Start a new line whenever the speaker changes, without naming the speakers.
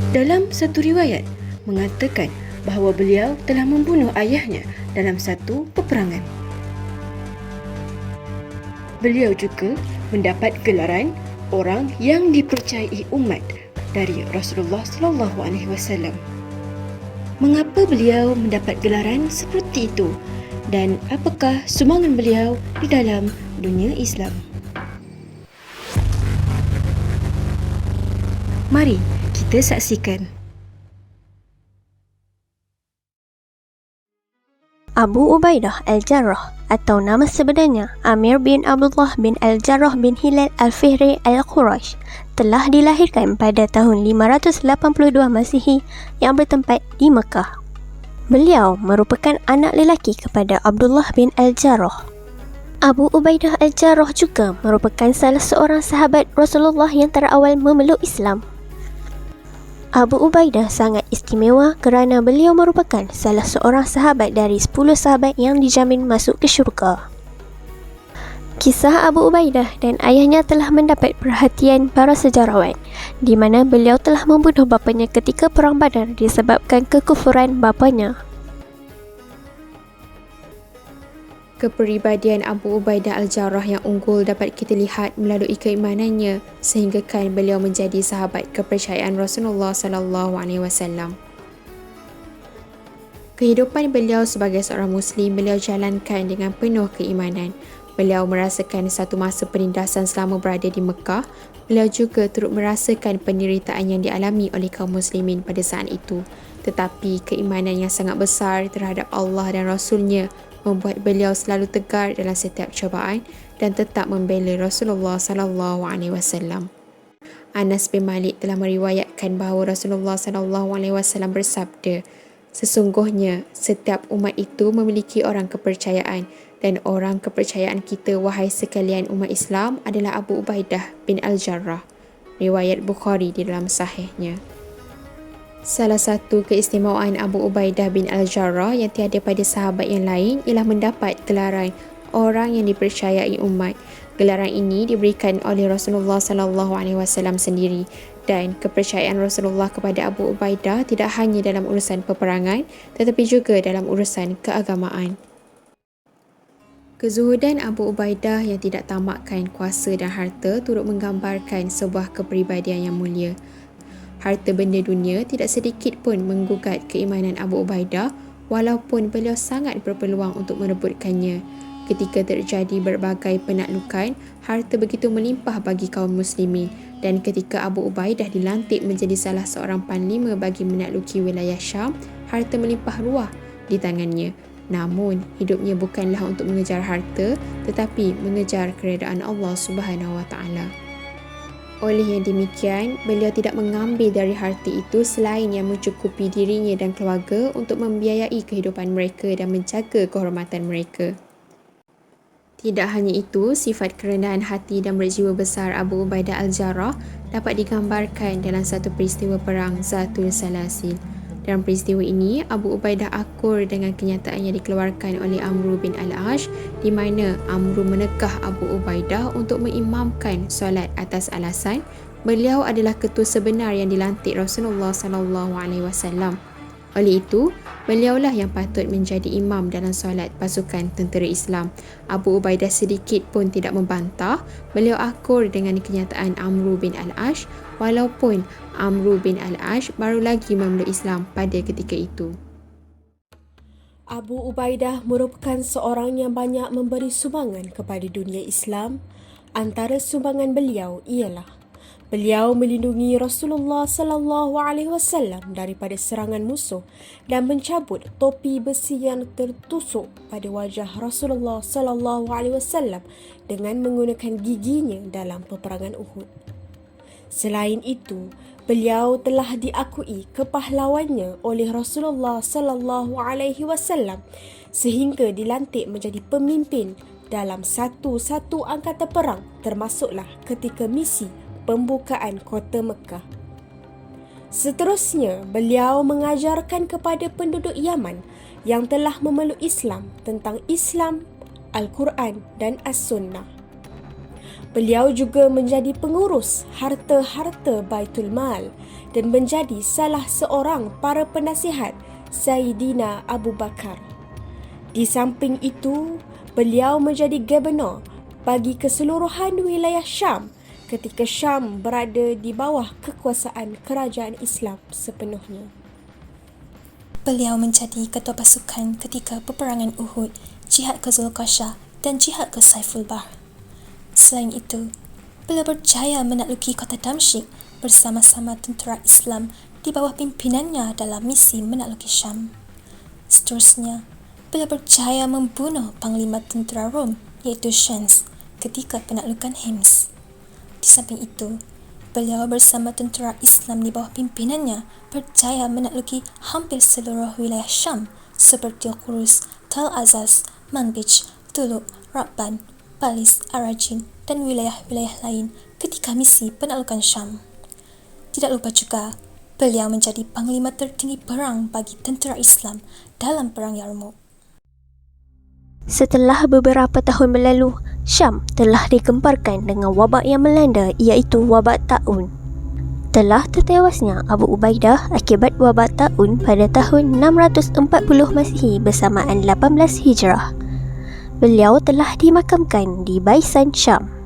Dalam satu riwayat mengatakan bahawa beliau telah membunuh ayahnya dalam satu peperangan. Beliau juga mendapat gelaran orang yang dipercayai umat dari Rasulullah sallallahu alaihi wasallam. Mengapa beliau mendapat gelaran seperti itu dan apakah sumbangan beliau di dalam dunia Islam? Mari kita saksikan.
Abu Ubaidah Al-Jarrah atau nama sebenarnya Amir bin Abdullah bin Al-Jarrah bin Hilal Al-Fihri Al-Quraisy telah dilahirkan pada tahun 582 Masihi yang bertempat di Mekah. Beliau merupakan anak lelaki kepada Abdullah bin Al-Jarrah. Abu Ubaidah Al-Jarrah juga merupakan salah seorang sahabat Rasulullah yang terawal memeluk Islam. Abu Ubaidah sangat istimewa kerana beliau merupakan salah seorang sahabat dari 10 sahabat yang dijamin masuk ke syurga. Kisah Abu Ubaidah dan ayahnya telah mendapat perhatian para sejarawan, di mana beliau telah membunuh bapanya ketika Perang Badar disebabkan kekufuran bapanya.
Kepribadian Abu Ubaidah Al-Jarrah yang unggul dapat kita lihat melalui keimanannya sehinggakan beliau menjadi sahabat kepercayaan Rasulullah sallallahu alaihi wasallam. Kehidupan beliau sebagai seorang muslim beliau jalankan dengan penuh keimanan. Beliau merasakan satu masa penindasan selama berada di Mekah. Beliau juga turut merasakan penderitaan yang dialami oleh kaum muslimin pada saat itu. Tetapi keimanan yang sangat besar terhadap Allah dan Rasulnya membuat beliau selalu tegar dalam setiap cubaan dan tetap membela Rasulullah sallallahu alaihi wasallam. Anas bin Malik telah meriwayatkan bahawa Rasulullah sallallahu alaihi wasallam bersabda, "Sesungguhnya setiap umat itu memiliki orang kepercayaan dan orang kepercayaan kita wahai sekalian umat Islam adalah Abu Ubaidah bin Al-Jarrah." Riwayat Bukhari di dalam sahihnya. Salah satu keistimewaan Abu Ubaidah bin Al-Jarrah yang tiada pada sahabat yang lain ialah mendapat gelaran orang yang dipercayai umat. Gelaran ini diberikan oleh Rasulullah sallallahu alaihi wasallam sendiri dan kepercayaan Rasulullah kepada Abu Ubaidah tidak hanya dalam urusan peperangan tetapi juga dalam urusan keagamaan. Kezuhudan Abu Ubaidah yang tidak tamakkan kuasa dan harta turut menggambarkan sebuah kepribadian yang mulia. Harta benda dunia tidak sedikit pun menggugat keimanan Abu Ubaidah walaupun beliau sangat berpeluang untuk merebutkannya. Ketika terjadi berbagai penaklukan, harta begitu melimpah bagi kaum muslimin dan ketika Abu Ubaidah dilantik menjadi salah seorang panglima bagi menakluki wilayah Syam, harta melimpah ruah di tangannya. Namun, hidupnya bukanlah untuk mengejar harta tetapi mengejar keredaan Allah Subhanahu Wa Taala. Oleh yang demikian, beliau tidak mengambil dari harta itu selain yang mencukupi dirinya dan keluarga untuk membiayai kehidupan mereka dan menjaga kehormatan mereka. Tidak hanya itu, sifat kerendahan hati dan berjiwa besar Abu Ubaidah Al-Jarrah dapat digambarkan dalam satu peristiwa perang Zatul Salasil. Dalam peristiwa ini, Abu Ubaidah akur dengan kenyataan yang dikeluarkan oleh Amru bin Al-Ash di mana Amru menekah Abu Ubaidah untuk mengimamkan solat atas alasan beliau adalah ketua sebenar yang dilantik Rasulullah sallallahu alaihi wasallam. Oleh itu, beliaulah yang patut menjadi imam dalam solat pasukan tentera Islam. Abu Ubaidah sedikit pun tidak membantah. Beliau akur dengan kenyataan Amru bin Al-Ash walaupun Amru bin Al-Ash baru lagi memeluk Islam pada ketika itu.
Abu Ubaidah merupakan seorang yang banyak memberi sumbangan kepada dunia Islam. Antara sumbangan beliau ialah beliau melindungi Rasulullah sallallahu alaihi wasallam daripada serangan musuh dan mencabut topi besi yang tertusuk pada wajah Rasulullah sallallahu alaihi wasallam dengan menggunakan giginya dalam peperangan Uhud. Selain itu, beliau telah diakui kepahlawannya oleh Rasulullah sallallahu alaihi wasallam sehingga dilantik menjadi pemimpin dalam satu-satu angkatan perang termasuklah ketika misi pembukaan kota Mekah. Seterusnya, beliau mengajarkan kepada penduduk Yaman yang telah memeluk Islam tentang Islam, Al-Quran dan As-Sunnah. Beliau juga menjadi pengurus harta-harta Baitul Mal dan menjadi salah seorang para penasihat Sayyidina Abu Bakar. Di samping itu, beliau menjadi gubernur bagi keseluruhan wilayah Syam ketika Syam berada di bawah kekuasaan kerajaan Islam sepenuhnya.
Beliau menjadi ketua pasukan ketika peperangan Uhud, jihad ke Zulqasah dan jihad ke Saiful Bahr. Selain itu, beliau berjaya menakluki kota Damsyik bersama-sama tentera Islam di bawah pimpinannya dalam misi menakluki Syam. Seterusnya, beliau berjaya membunuh panglima tentera Rom iaitu Shams ketika penaklukan Hims. Di samping itu, beliau bersama tentera Islam di bawah pimpinannya berjaya menakluki hampir seluruh wilayah Syam seperti Qurus, Tal Azaz, Manbij, Tuluk, Rabban, Balis, Arajin dan wilayah-wilayah lain ketika misi penaklukan Syam. Tidak lupa juga, beliau menjadi panglima tertinggi perang bagi tentera Islam dalam Perang Yarmouk.
Setelah beberapa tahun berlalu, Syam telah digemparkan dengan wabak yang melanda iaitu wabak taun. Telah tertewasnya Abu Ubaidah akibat wabak taun pada tahun 640 Masihi bersamaan 18 Hijrah. Beliau telah dimakamkan di Baisan, Syam.